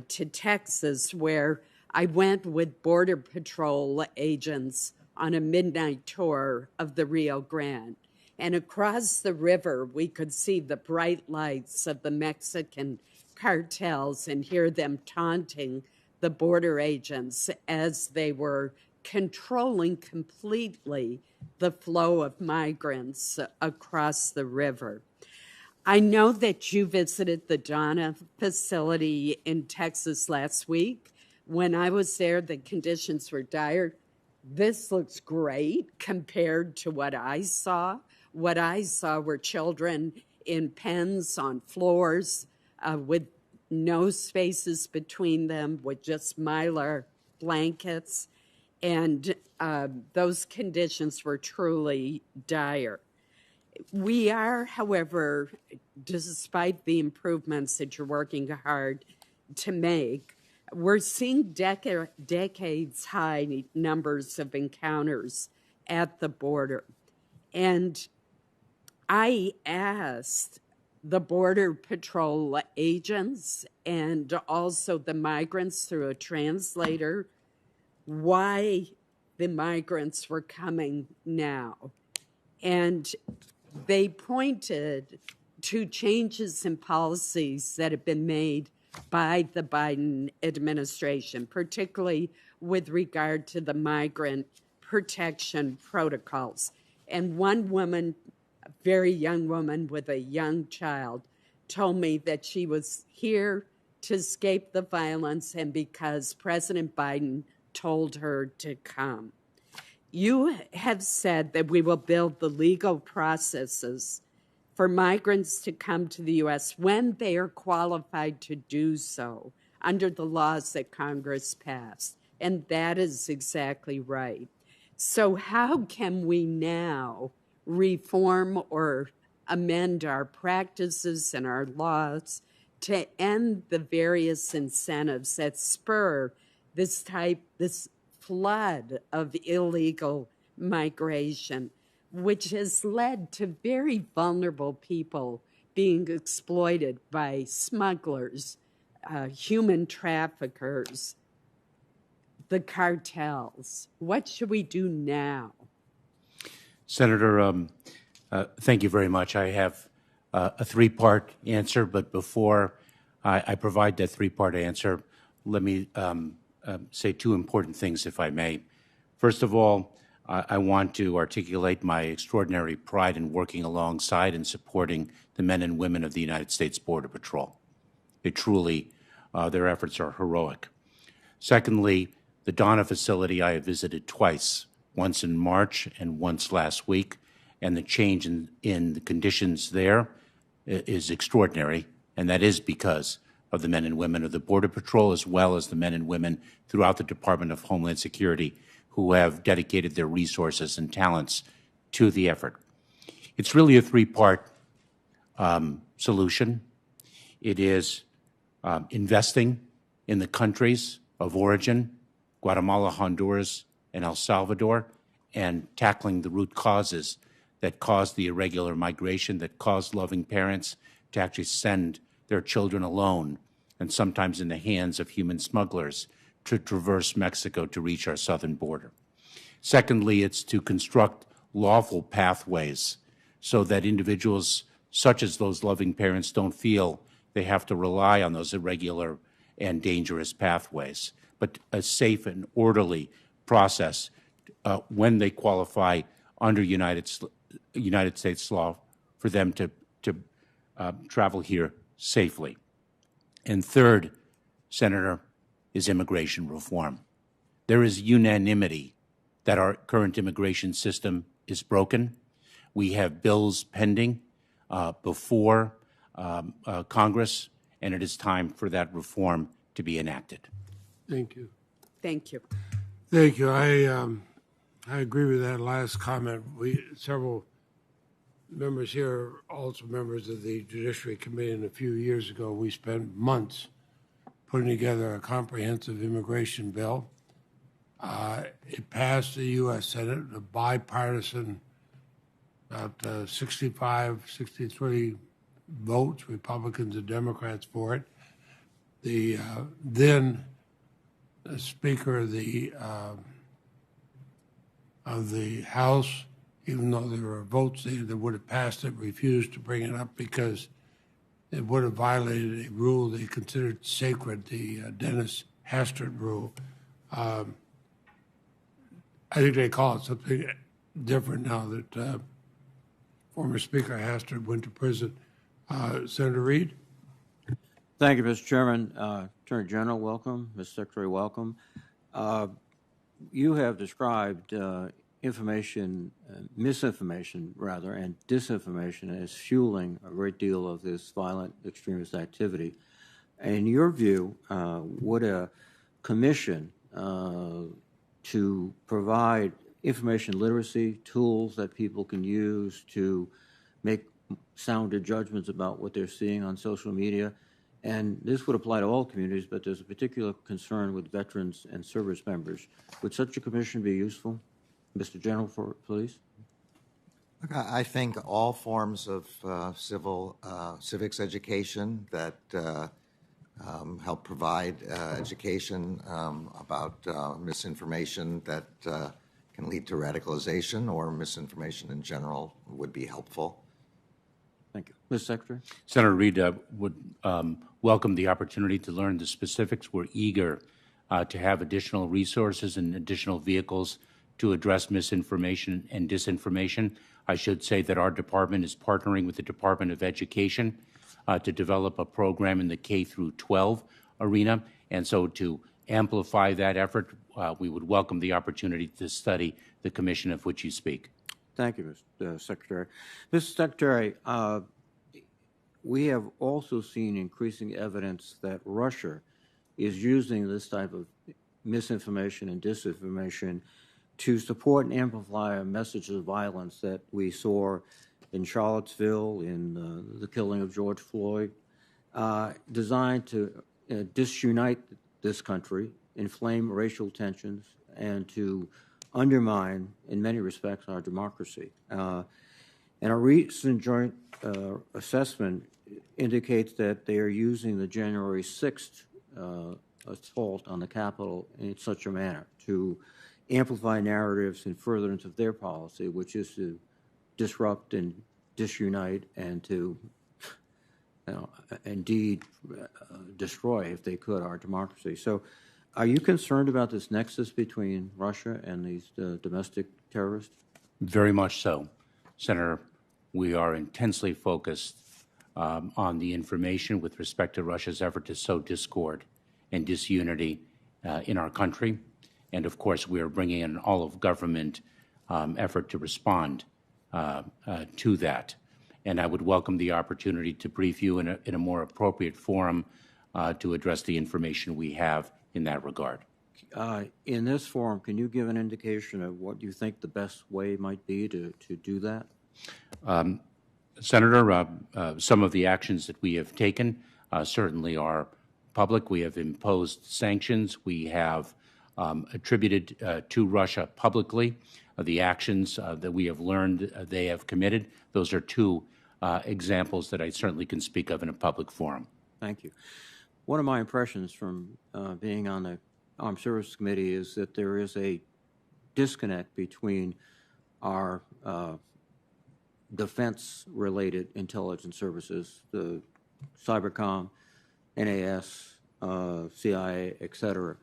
to Texas, where I went with Border Patrol agents on a midnight tour of the Rio Grande. And across the river, we could see the bright lights of the Mexican cartels and hear them taunting the border agents as they were controlling completely the flow of migrants across the river. I know that you visited the Donna facility in Texas last week. When I was there, the conditions were dire. This looks great compared to what I saw. What I saw were children in pens on floors with no spaces between them, with just Mylar blankets. And those conditions were truly dire. We are, however, despite the improvements that you're working hard to make, we're seeing decades-high numbers of encounters at the border. And I asked the Border Patrol agents and also the migrants through a translator why the migrants were coming now. And they pointed to changes in policies that have been made by the Biden administration, particularly with regard to the migrant protection protocols. And one woman, a very young woman with a young child, told me that she was here to escape the violence and because President Biden told her to come. You have said that we will build the legal processes for migrants to come to the U.S. when they are qualified to do so under the laws that Congress passed. And that is exactly right. So how can we now reform or amend our practices and our laws to end the various incentives that spur this flood of illegal migration, which has led to very vulnerable people being exploited by smugglers, human traffickers, the cartels? What should we do now? Senator, thank you very much. I have a three-part answer, but before I provide that three-part answer, let me say two important things, if I may. First of all, I want to articulate my extraordinary pride in working alongside and supporting the men and women of the United States Border Patrol. It truly, their efforts are heroic. Secondly, the Donna facility I have visited twice, once in March and once last week, and the change in the conditions there is extraordinary, and that is because of the men and women of the Border Patrol, as well as the men and women throughout the Department of Homeland Security who have dedicated their resources and talents to the effort. It's really a three-part solution. It is investing in the countries of origin, Guatemala, Honduras, and El Salvador, and tackling the root causes that cause the irregular migration, that cause loving parents to actually send their children alone, and sometimes in the hands of human smugglers, to traverse Mexico to reach our southern border. Secondly, it's to construct lawful pathways so that individuals such as those loving parents don't feel they have to rely on those irregular and dangerous pathways, but a safe and orderly process when they qualify under United States law for them to travel here safely. And third, Senator, is immigration reform. There is unanimity that our current immigration system is broken. We have bills pending before Congress, and it is time for that reform to be enacted. Thank you. Thank you. Thank you. I agree with that last comment. Several members here, also members of the Judiciary Committee, and a few years ago, we spent months putting together a comprehensive immigration bill. It passed the U.S. Senate, a bipartisan, about 65, 63 votes, Republicans and Democrats for it. The then Speaker of the House, even though there were votes that would have passed it, refused to bring it up because it would have violated a rule they considered sacred, the Dennis Hastert rule. I think they call it something different now that former Speaker Hastert went to prison. Senator Reid? Thank you, Mr. Chairman. Attorney General, welcome. Mr. Secretary, welcome. You have described misinformation rather, and disinformation as fueling a great deal of this violent extremist activity. In your view, would a commission to provide information literacy tools that people can use to make sounder judgments about what they're seeing on social media? And this would apply to all communities, but there's a particular concern with veterans and service members. Would such a commission be useful? Mr. General, please. I think all forms of civics education that help provide education about misinformation that can lead to radicalization or misinformation in general would be helpful. Thank you. Mr. Secretary? Senator Reid would welcome the opportunity to learn the specifics. We're eager to have additional resources and additional vehicles to address misinformation and disinformation. I should say that our department is partnering with the Department of Education to develop a program in the K through 12 arena. And so to amplify that effort, we would welcome the opportunity to study the commission of which you speak. Thank you, Mr. Secretary. Mr. Secretary, we have also seen increasing evidence that Russia is using this type of misinformation and disinformation to support and amplify a message of violence that we saw in Charlottesville, in the killing of George Floyd, designed to disunite this country, inflame racial tensions, and to undermine, in many respects, our democracy. And a recent joint assessment indicates that they are using the January 6th assault on the Capitol in such a manner to amplify narratives in furtherance of their policy, which is to disrupt and disunite and to, indeed destroy, if they could, our democracy. So are you concerned about this nexus between Russia and these domestic terrorists? Very much so. Senator, we are intensely focused on the information with respect to Russia's effort to sow discord and disunity in our country. And of course, we are bringing in all of government effort to respond to that. And I would welcome the opportunity to brief you in a more appropriate forum to address the information we have in that regard. In this forum, can you give an indication of what you think the best way might be to do that? Senator, some of the actions that we have taken certainly are public. We have imposed sanctions. We have attributed to Russia publicly the actions that we have learned they have committed. Those are two examples that I certainly can speak of in a public forum. Thank you. One of my impressions from being on the Armed Services Committee is that there is a disconnect between our defense-related intelligence services, the Cybercom, NAS, CIA, et cetera,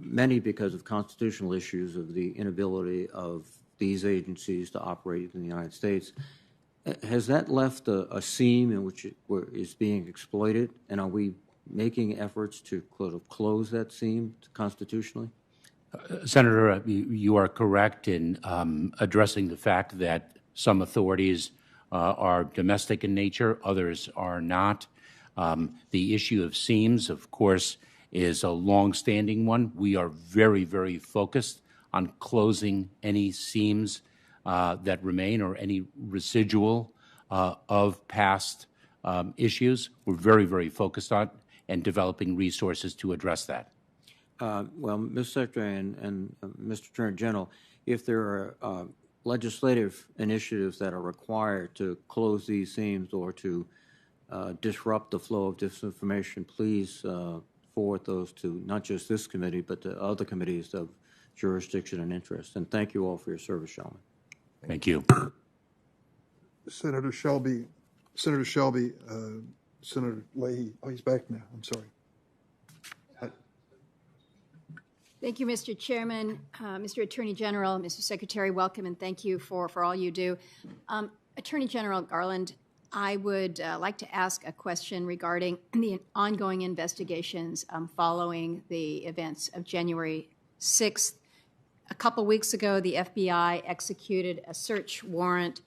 many because of constitutional issues of the inability of these agencies to operate in the United States. Has that left a seam in which it is being exploited, and are we making efforts to close that seam constitutionally? Senator, you are correct in addressing the fact that some authorities are domestic in nature, others are not. The issue of seams, of course, is a long-standing one. We are very, very focused on closing any seams that remain or any residual of past issues. We're very, very focused on and developing resources to address that. Well, Mr. Secretary and Mr. Attorney General, if there are legislative initiatives that are required to close these seams or to disrupt the flow of disinformation, please forward those to not just this committee, but to other committees of jurisdiction and interest. And thank you all for your service, gentlemen. Thank you. Senator Shelby, Senator Leahy. Oh, he's back now. I'm sorry. Thank you, Mr. Chairman, Mr. Attorney General, Mr. Secretary, welcome and thank you for all you do. Attorney General Garland, I would like to ask a question regarding the ongoing investigations following the events of January 6th. A couple weeks ago, the FBI executed a search warrant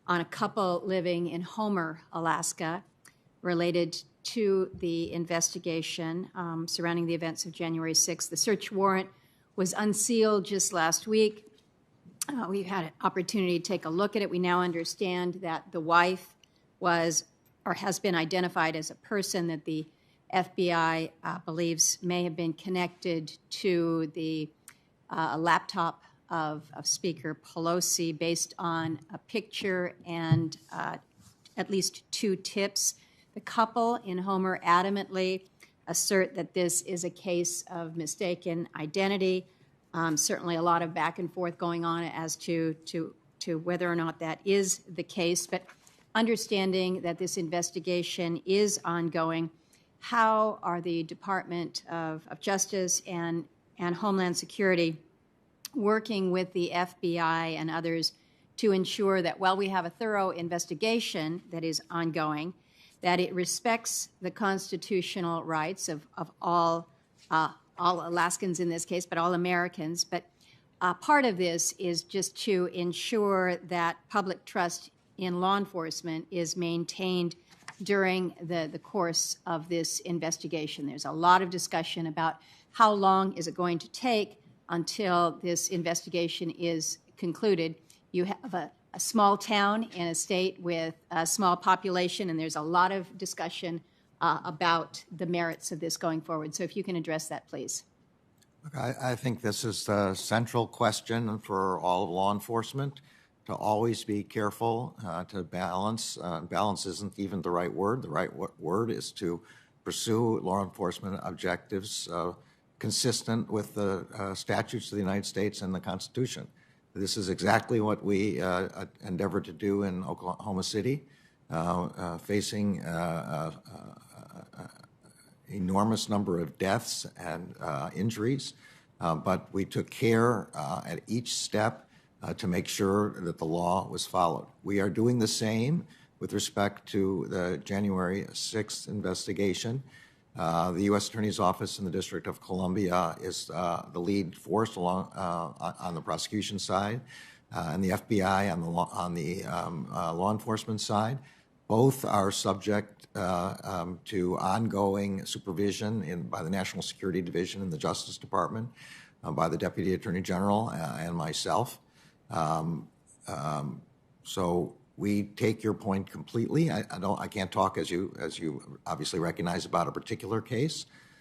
on a couple living in Homer, Alaska, related to the investigation surrounding the events of January 6th. The search warrant was unsealed just last week. We've had an opportunity to take a look at it. We now understand that the wife was or has been identified as a person that the FBI believes may have been connected to the laptop of Speaker Pelosi based on a picture and at least 2 tips. The couple in Homer adamantly assert that this is a case of mistaken identity. Certainly a lot of back and forth going on as to whether or not that is the case. But understanding that this investigation is ongoing, how are the Department of Justice and Homeland Security working with the FBI and others to ensure that while we have a thorough investigation that is ongoing, that it respects the constitutional rights of all Alaskans in this case, but all Americans. But part of this is just to ensure that public trust in law enforcement is maintained during the course of this investigation. There's a lot of discussion about how long is it going to take until this investigation is concluded. You have a small town in a state with a small population, and there's a lot of discussion about the merits of this going forward. So if you can address that, please. I think this is the central question for all of law enforcement, to always be careful to balance. Balance isn't even the right word. The right word is to pursue law enforcement objectives consistent with the statutes of the United States and the Constitution. This is exactly what we endeavored to do in Oklahoma City, facing enormous number of deaths and injuries, but we took care at each step to make sure that the law was followed. We are doing the same with respect to the January 6th investigation. The U.S. Attorney's Office in the District of Columbia is the lead force along on the prosecution side, and the FBI on the law enforcement side. Both are subject to ongoing supervision by the National Security Division in the Justice Department, by the Deputy Attorney General and myself. So we take your point completely. I can't talk, as you obviously recognize, about a particular case,